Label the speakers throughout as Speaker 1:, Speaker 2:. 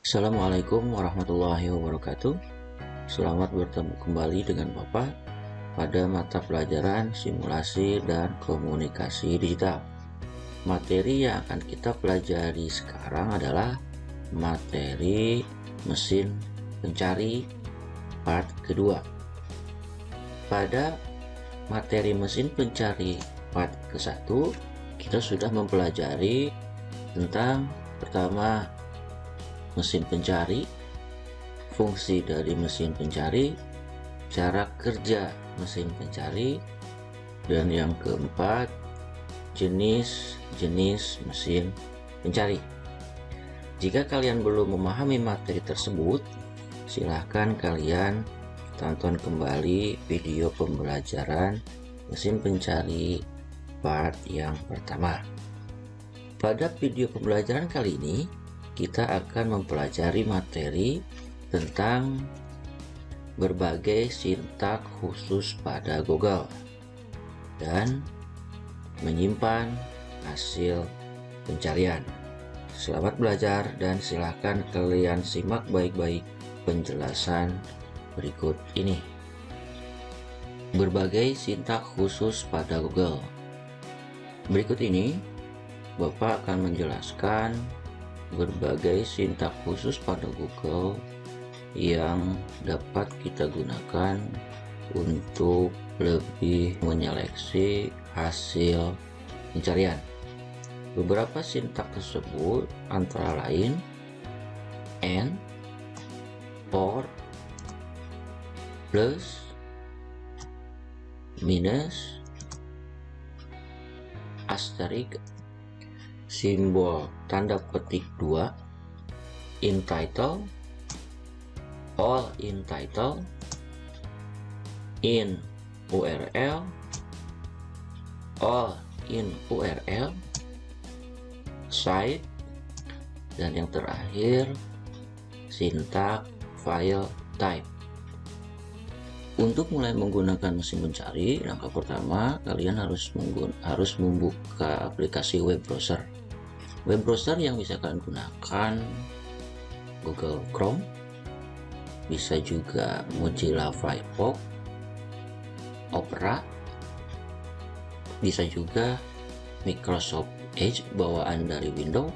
Speaker 1: Assalamualaikum warahmatullahi wabarakatuh. Selamat bertemu kembali dengan Bapak pada mata pelajaran simulasi dan komunikasi digital. Materi yang akan kita pelajari sekarang adalah materi mesin pencari part kedua. Pada materi mesin pencari part ke-1, kita sudah mempelajari tentang pertama mesin pencari, fungsi dari mesin pencari, cara kerja mesin pencari, dan yang keempat, jenis-jenis mesin pencari. Jika kalian belum memahami materi tersebut, silahkan kalian tonton kembali video pembelajaran mesin pencari part yang pertama. Pada video pembelajaran kali ini, kita akan mempelajari materi tentang berbagai sintak khusus pada Google dan menyimpan hasil pencarian. Selamat belajar dan silahkan kalian simak baik-baik penjelasan berikut ini. Berbagai sintak khusus pada Google. Berikut ini Bapak akan menjelaskan berbagai sintak khusus pada Google yang dapat kita gunakan untuk lebih menyeleksi hasil pencarian. Beberapa sintak tersebut antara lain and, or, plus, minus, asterisk, simbol tanda petik 2, in title, all in title, in URL, all in URL, site, dan yang terakhir sintak file type. Untuk mulai menggunakan mesin pencari, langkah pertama kalian harus membuka aplikasi web browser. Web browser yang bisa kalian gunakan Google Chrome, bisa juga Mozilla Firefox, Opera, bisa juga Microsoft Edge bawaan dari Windows,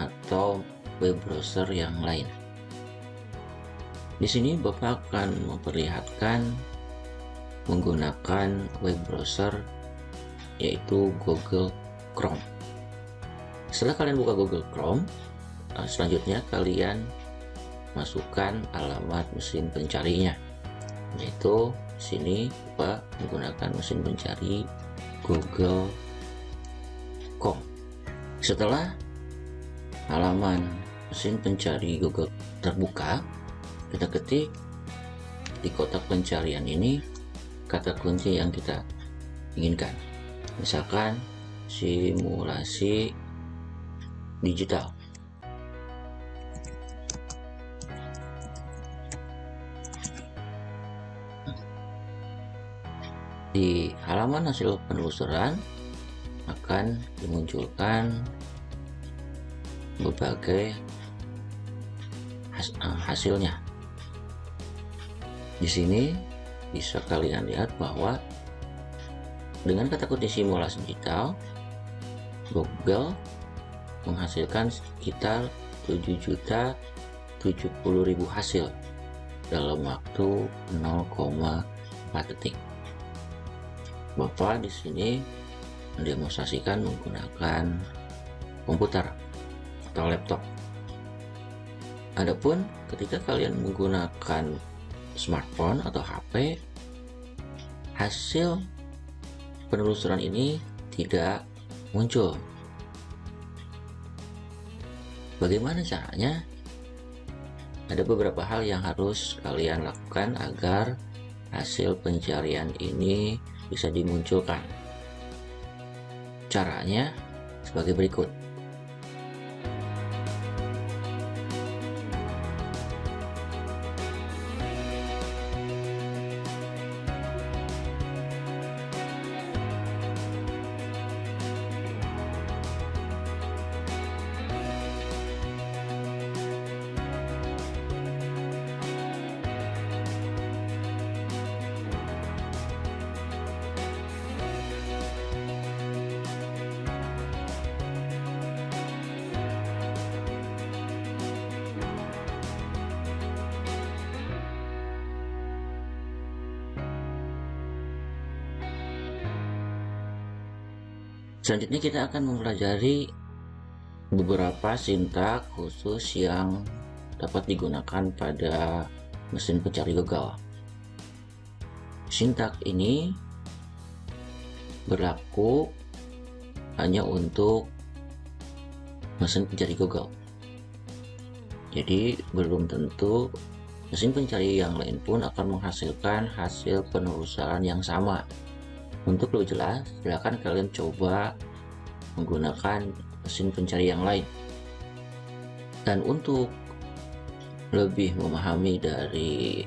Speaker 1: atau web browser yang lain. Di sini Bapak akan memperlihatkan menggunakan web browser yaitu Google Chrome. Setelah kalian buka Google Chrome, selanjutnya kalian masukkan alamat mesin pencarinya, yaitu di sini Bapak menggunakan mesin pencari Google.com. Setelah halaman mesin pencari Google terbuka, kita ketik di kotak pencarian ini kata kunci yang kita inginkan, misalkan simulasi digital. Di halaman hasil penelusuran akan dimunculkan berbagai hasilnya. Di sini bisa kalian lihat bahwa dengan kata kunci simulasi digital, Google menghasilkan sekitar 7.070.000 hasil dalam waktu 0,4 detik. Bapak di sini mendemonstrasikan menggunakan komputer atau laptop. Adapun ketika kalian menggunakan smartphone atau HP, hasil penelusuran ini tidak muncul. Bagaimana caranya? Ada beberapa hal yang harus kalian lakukan agar hasil pencarian ini bisa dimunculkan. Caranya sebagai berikut. Selanjutnya kita akan mempelajari beberapa sintak khusus yang dapat digunakan pada mesin pencari Google. Sintak ini berlaku hanya untuk mesin pencari Google. Jadi belum tentu mesin pencari yang lain pun akan menghasilkan hasil penelusuran yang sama. Untuk lebih jelas, silakan kalian coba menggunakan mesin pencari yang lain. Dan untuk lebih memahami dari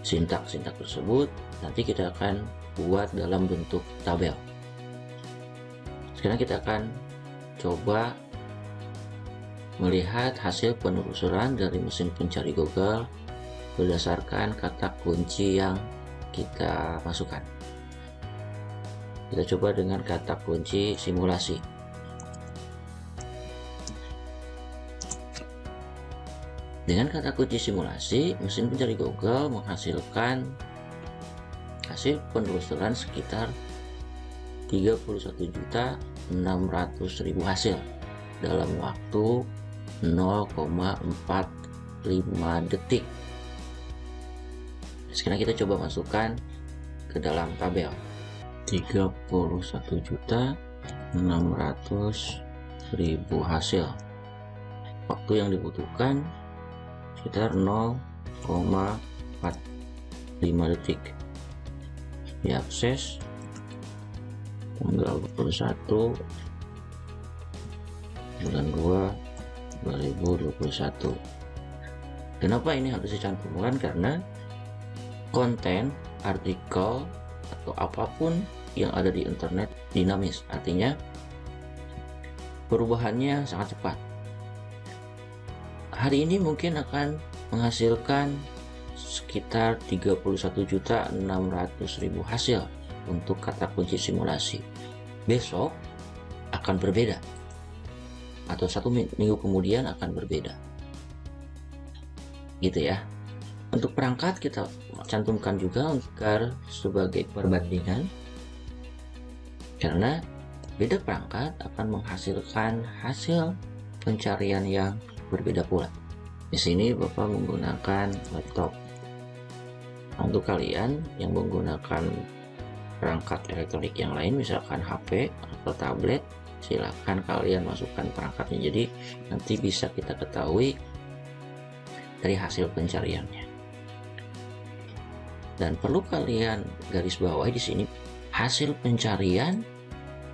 Speaker 1: sintak-sintak tersebut, nanti kita akan buat dalam bentuk tabel. Sekarang kita akan coba melihat hasil penelusuran dari mesin pencari Google berdasarkan kata kunci yang kita masukkan. Kita coba dengan kata kunci simulasi. Dengan kata kunci simulasi, mesin pencari Google menghasilkan hasil penelusuran sekitar 31.600.000 hasil dalam waktu 0,45 detik. Sekarang kita coba masukkan ke dalam tabel. 31.600.000 hasil. Waktu yang dibutuhkan sekitar 0,45 detik. Diakses tanggal 21 bulan 2 2021. Kenapa ini harus dicantumkan? Karena konten, artikel, atau apapun yang ada di internet dinamis, artinya perubahannya sangat cepat. Hari ini mungkin akan menghasilkan sekitar 31.600.000 hasil untuk kata kunci simulasi. Besok akan berbeda, atau 1 minggu kemudian akan berbeda, gitu ya. Untuk perangkat kita cantumkan juga agar sebagai perbandingan, karena beda perangkat akan menghasilkan hasil pencarian yang berbeda pula. Di sini Bapak menggunakan laptop. Untuk kalian yang menggunakan perangkat elektronik yang lain, misalkan HP atau tablet, silakan kalian masukkan perangkatnya, jadi nanti bisa kita ketahui dari hasil pencariannya. Dan perlu kalian garis bawahi di sini, hasil pencarian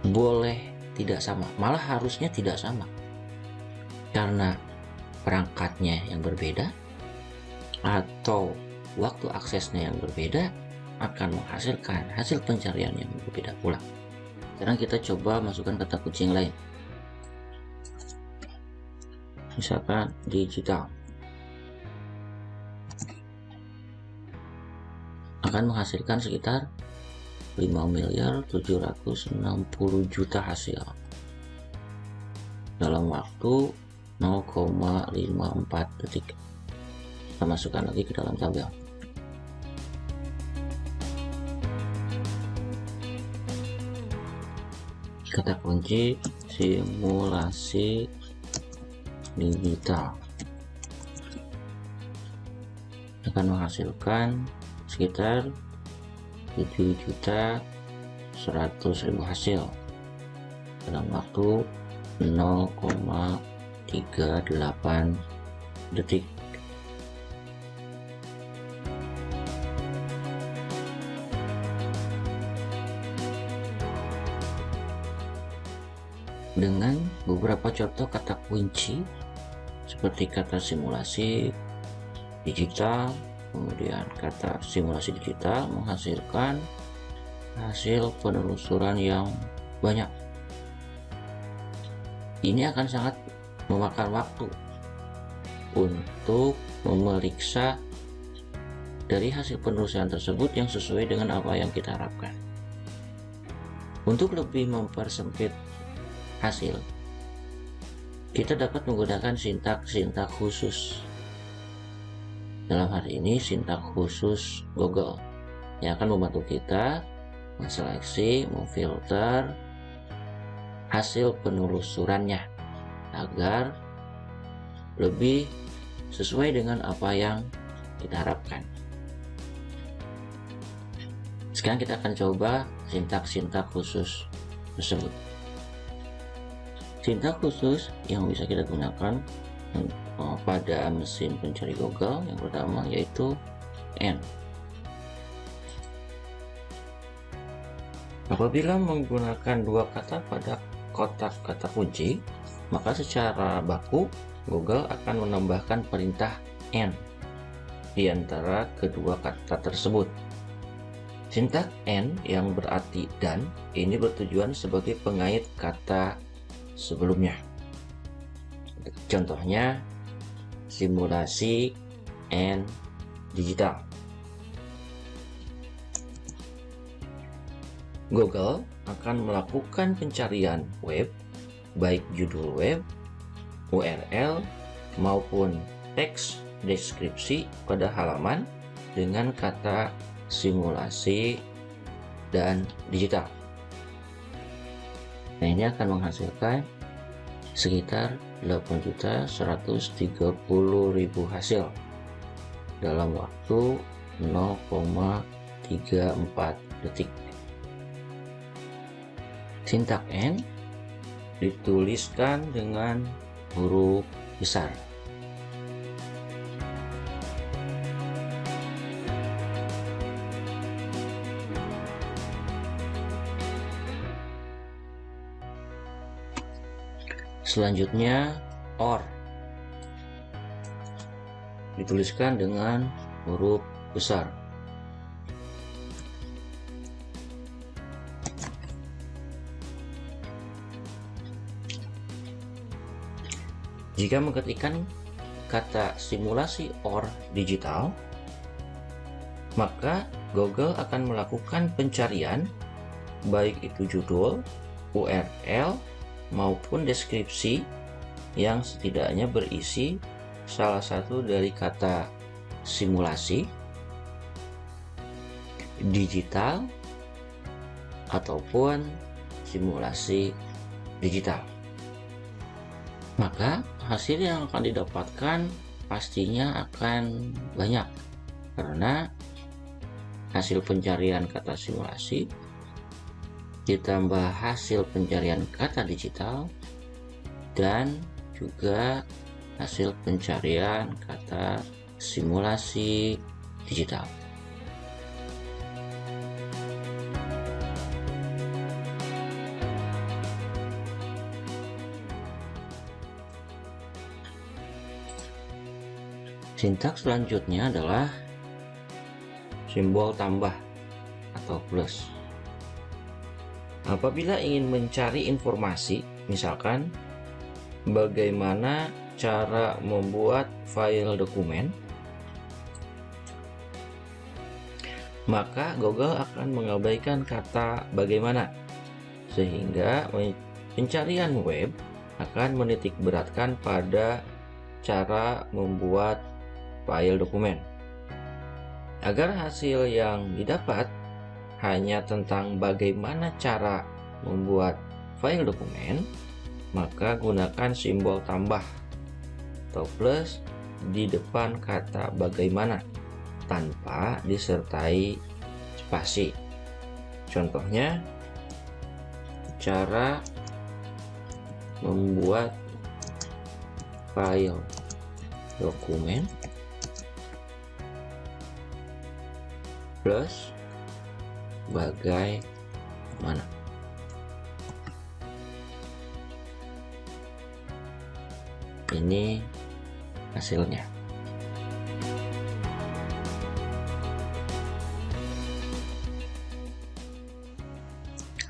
Speaker 1: boleh tidak sama, malah harusnya tidak sama, karena perangkatnya yang berbeda atau waktu aksesnya yang berbeda akan menghasilkan hasil pencarian yang berbeda pula. Sekarang kita coba masukkan kata kunci yang lain, misalkan digital, akan menghasilkan sekitar 5.760.000.000 hasil dalam waktu 0,54 detik. Kita masukkan lagi ke dalam tabel. Kata kunci simulasi digital akan menghasilkan sekitar 7.100.000 hasil dalam waktu 0,38 detik. Dengan beberapa contoh kata kunci seperti kata simulasi digital, kemudian kata simulasi digital menghasilkan hasil penelusuran yang banyak. Ini akan sangat memakan waktu untuk memeriksa dari hasil penelusuran tersebut yang sesuai dengan apa yang kita harapkan. Untuk lebih mempersempit hasil, kita dapat menggunakan sintak-sintak khusus. Dalam hari ini sintak khusus Google yang akan membantu kita menseleksi, memfilter hasil penelusurannya agar lebih sesuai dengan apa yang kita harapkan. Sekarang kita akan coba sintaks-sintaks khusus tersebut. Sintaks khusus yang bisa kita gunakan pada mesin pencari Google yang pertama yaitu AND. Apabila menggunakan dua kata pada kotak kata kunci, maka secara baku Google akan menambahkan perintah AND di antara kedua kata tersebut. Sintaks AND yang berarti dan ini bertujuan sebagai pengait kata sebelumnya. Contohnya simulasi and digital. Google akan melakukan pencarian web, baik judul web, URL, maupun teks deskripsi pada halaman dengan kata simulasi dan digital. Nah, ini akan menghasilkan sekitar 8.130.000 hasil dalam waktu 0,34 detik. Sintaks AND dituliskan dengan huruf besar. Selanjutnya OR dituliskan dengan huruf besar. Jika mengetikkan kata simulasi OR digital, maka Google akan melakukan pencarian baik itu judul, URL, maupun deskripsi yang setidaknya berisi salah satu dari kata simulasi, digital, ataupun simulasi digital. Maka hasil yang akan didapatkan pastinya akan banyak karena hasil pencarian kata simulasi ditambah hasil pencarian kata digital dan juga hasil pencarian kata simulasi digital. Sintaks selanjutnya adalah simbol tambah atau plus. Apabila ingin mencari informasi, misalkan bagaimana cara membuat file dokumen, maka Google akan mengabaikan kata bagaimana, sehingga pencarian web akan menitik beratkan pada cara membuat file dokumen. Agar hasil yang didapat hanya tentang bagaimana cara membuat file dokumen, maka gunakan simbol tambah atau plus di depan kata bagaimana tanpa disertai spasi. Contohnya, cara membuat file dokumen plus bagaimana. Ini hasilnya.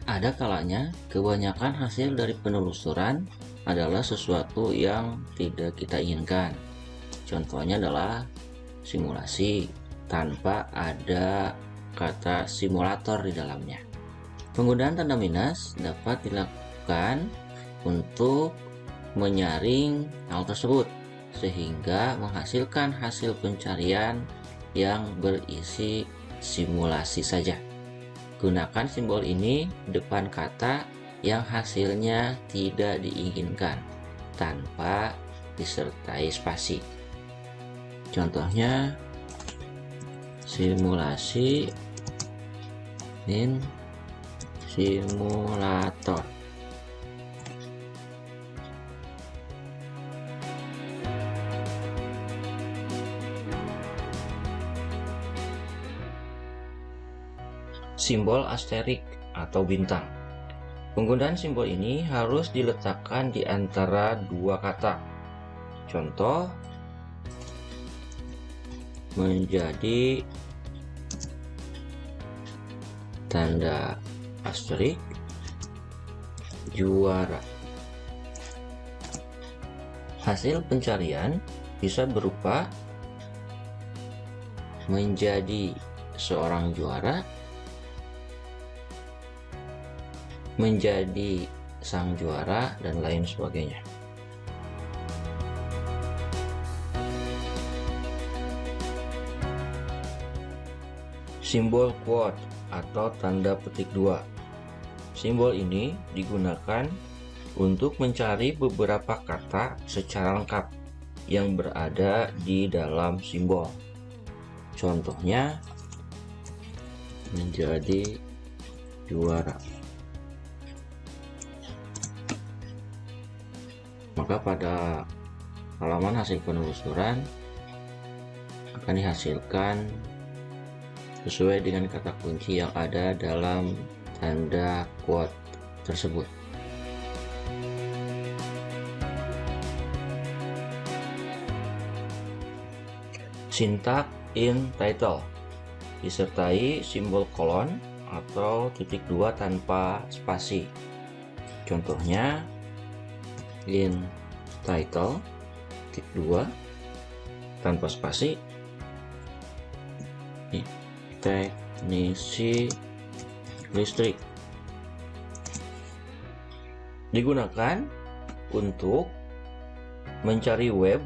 Speaker 1: Ada kalanya kebanyakan hasil dari penelusuran adalah sesuatu yang tidak kita inginkan. Contohnya adalah simulasi tanpa ada kata simulator di dalamnya. Penggunaan tanda minus dapat dilakukan untuk menyaring hal tersebut sehingga menghasilkan hasil pencarian yang berisi simulasi saja. Gunakan simbol ini di depan kata yang hasilnya tidak diinginkan tanpa disertai spasi. Contohnya simulasi in simulator. Simbol asterik atau bintang. Penggunaan simbol ini harus diletakkan di antara dua kata. Contoh, menjadi tanda asterik juara. Hasil pencarian bisa berupa menjadi seorang juara, menjadi sang juara, dan lain sebagainya. Simbol quote atau tanda petik dua. Simbol ini digunakan untuk mencari beberapa kata secara lengkap yang berada di dalam simbol. Contohnya, menjadi juara. Maka pada halaman hasil penelusuran akan dihasilkan sesuai dengan kata kunci yang ada dalam tanda quote tersebut. Sintak in title disertai simbol kolon atau titik dua tanpa spasi. Contohnya, in title titik dua tanpa spasi teknisi listrik. Digunakan untuk mencari web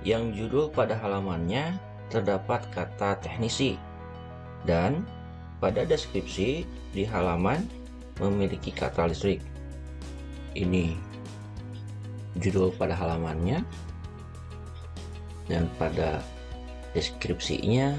Speaker 1: yang judul pada halamannya terdapat kata teknisi dan pada deskripsi di halaman memiliki kata listrik. Ini judul pada halamannya dan pada deskripsinya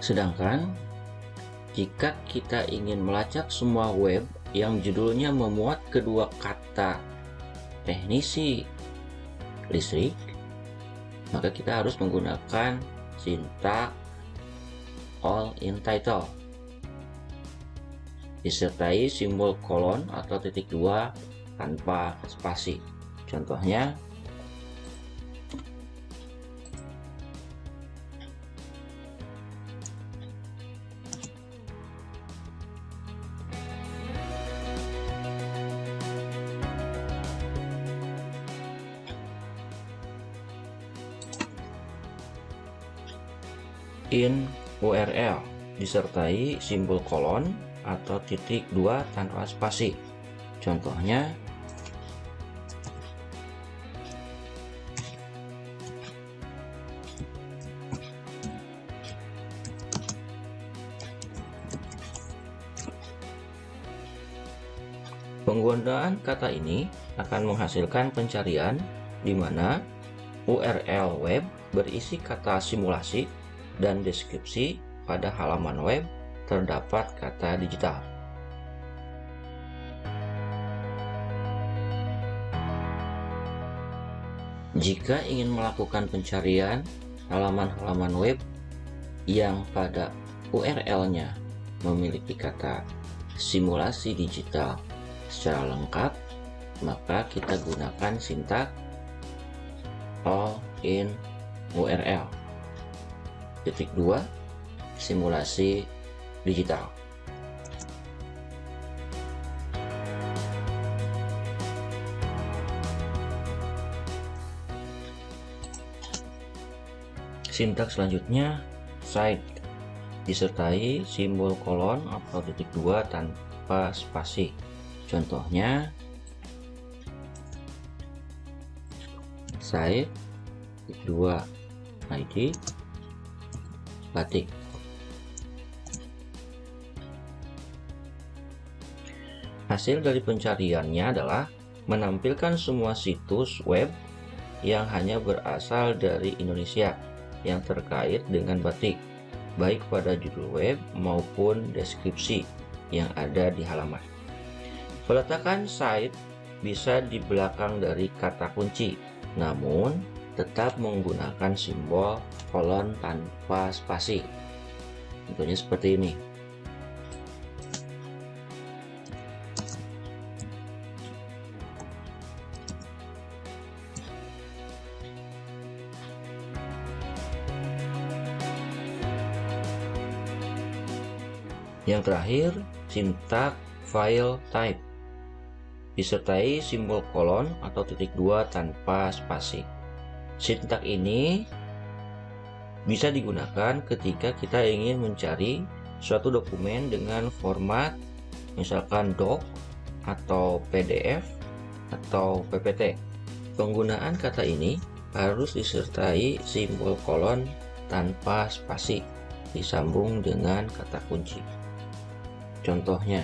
Speaker 1: sedangkan jika kita ingin melacak semua web yang judulnya memuat kedua kata teknisi listrik, maka kita harus menggunakan sintak all in title disertai simbol kolon atau titik dua tanpa spasi. Contohnya, in URL disertai simbol kolon atau titik dua tanpa spasi. Contohnya, penggunaan kata ini akan menghasilkan pencarian di mana URL web berisi kata simulasi dan deskripsi pada halaman web terdapat kata digital. Jika ingin melakukan pencarian halaman-halaman web yang pada URL-nya memiliki kata simulasi digital secara lengkap, maka kita gunakan sintak all in URL titik dua simulasi digital. Sintak selanjutnya site disertai simbol kolon atau titik dua tanpa spasi. Contohnya, site, klik 2 ID, batik. Hasil dari pencariannya adalah menampilkan semua situs web yang hanya berasal dari Indonesia yang terkait dengan batik, baik pada judul web maupun deskripsi yang ada di halaman. Peletakan site bisa di belakang dari kata kunci, namun tetap menggunakan simbol kolon tanpa spasi. Contohnya seperti ini. Yang terakhir, sintak file type disertai simbol kolon atau titik 2 tanpa spasi. Sintak ini bisa digunakan ketika kita ingin mencari suatu dokumen dengan format misalkan doc atau PDF atau PPT. Penggunaan kata ini harus disertai simbol kolon tanpa spasi disambung dengan kata kunci. Contohnya,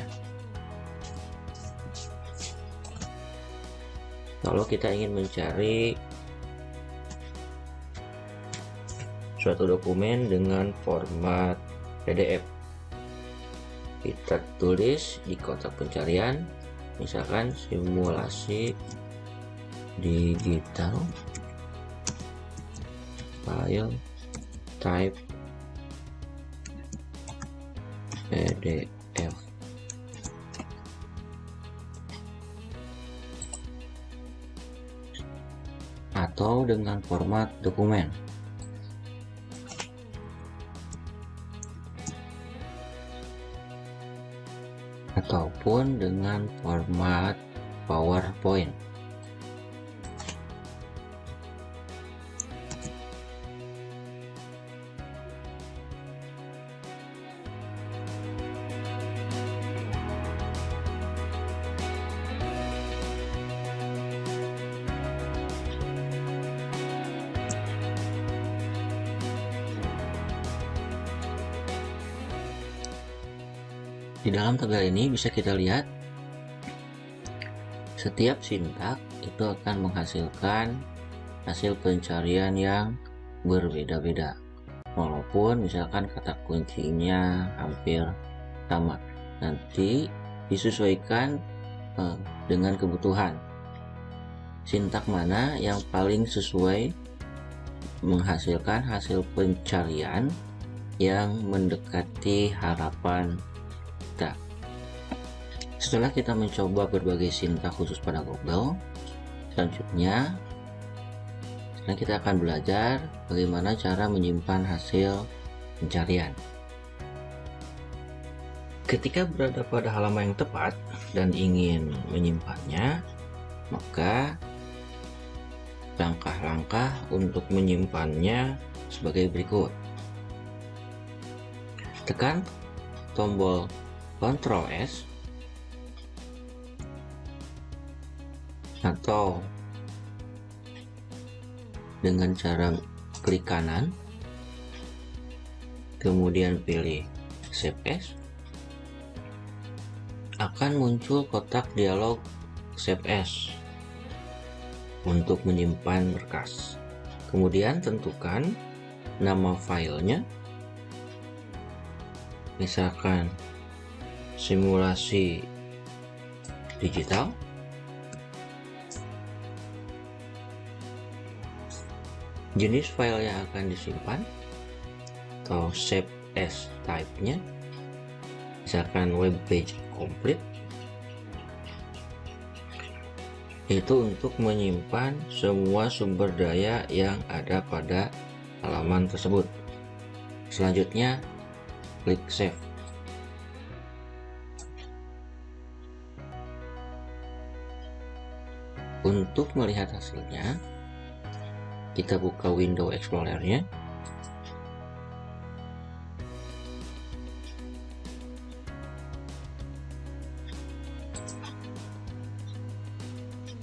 Speaker 1: kalau kita ingin mencari suatu dokumen dengan format PDF, kita tulis di kotak pencarian misalkan simulasi digital file type PDF atau dengan format dokumen. Ataupun dengan format PowerPoint. Di dalam tabel ini bisa kita lihat setiap sintak itu akan menghasilkan hasil pencarian yang berbeda-beda, walaupun misalkan kata kuncinya hampir sama. Nanti disesuaikan dengan kebutuhan sintak mana yang paling sesuai menghasilkan hasil pencarian yang mendekati harapan kita. Setelah kita mencoba berbagai sintak khusus pada Google, selanjutnya kita akan belajar bagaimana cara menyimpan hasil pencarian. Ketika berada pada halaman yang tepat dan ingin menyimpannya, maka langkah-langkah untuk menyimpannya sebagai berikut. Tekan tombol Ctrl S atau dengan cara klik kanan, kemudian pilih Save As, akan muncul kotak dialog Save As untuk menyimpan berkas. Kemudian tentukan nama filenya, misalkan simulasi digital, jenis file yang akan disimpan atau save as type-nya, misalkan web page complete, itu untuk menyimpan semua sumber daya yang ada pada halaman tersebut. Selanjutnya klik save. Untuk melihat hasilnya, kita buka window Explorer-nya.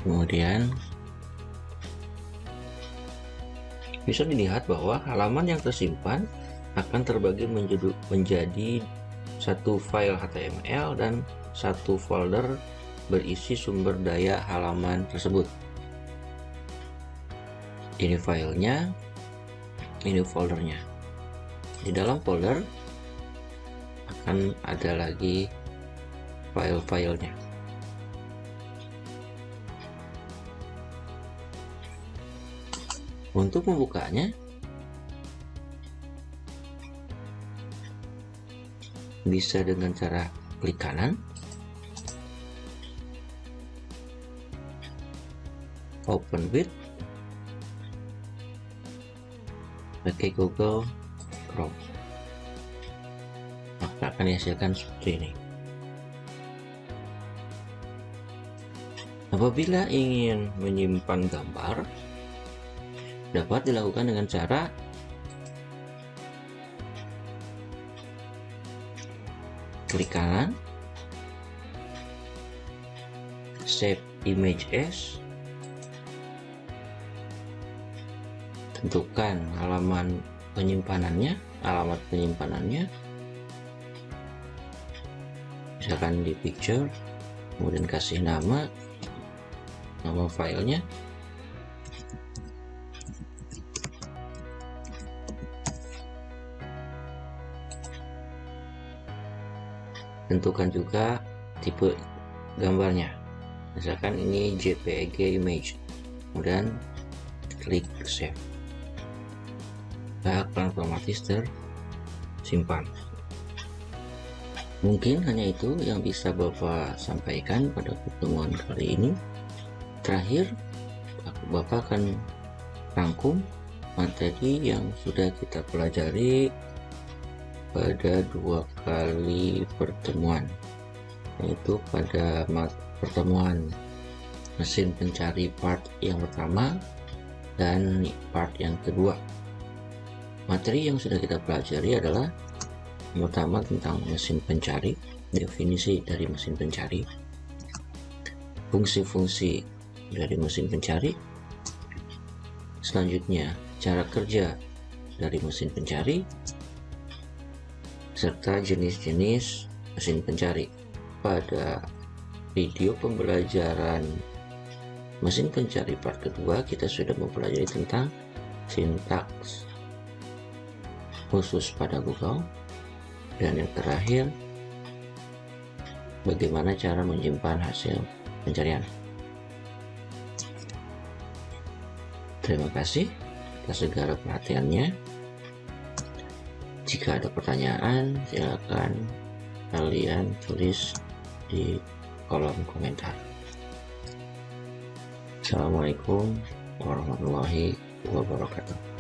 Speaker 1: Kemudian bisa dilihat bahwa halaman yang tersimpan akan terbagi menjadi satu file HTML dan satu folder berisi sumber daya halaman tersebut. Ini filenya, ini foldernya. Di dalam folder akan ada lagi file-filenya. Untuk membukanya, bisa dengan cara klik kanan, open with, pakai Google Chrome, maka akan dihasilkan seperti ini. Apabila ingin menyimpan gambar, dapat dilakukan dengan cara klik kanan, save image as, tentukan alamat penyimpanannya, misalkan di picture, kemudian kasih nama filenya, tentukan juga tipe gambarnya, misalkan ini JPG image, kemudian klik save, akan otomatis tersimpan. Mungkin hanya itu yang bisa Bapak sampaikan pada pertemuan kali ini. Terakhir, Bapak akan rangkum materi yang sudah kita pelajari pada 2 kali pertemuan, yaitu pada pertemuan mesin pencari part yang pertama dan part yang kedua. Materi yang sudah kita pelajari adalah yang pertama tentang mesin pencari, definisi dari mesin pencari, fungsi-fungsi dari mesin pencari, selanjutnya cara kerja dari mesin pencari, serta jenis-jenis mesin pencari. Pada video pembelajaran mesin pencari part kedua, kita sudah mempelajari tentang sintaks khusus pada Google, dan yang terakhir bagaimana cara menyimpan hasil pencarian. Terima kasih atas segala perhatiannya. Jika ada pertanyaan, silakan kalian tulis di kolom komentar. Assalamualaikum warahmatullahi wabarakatuh.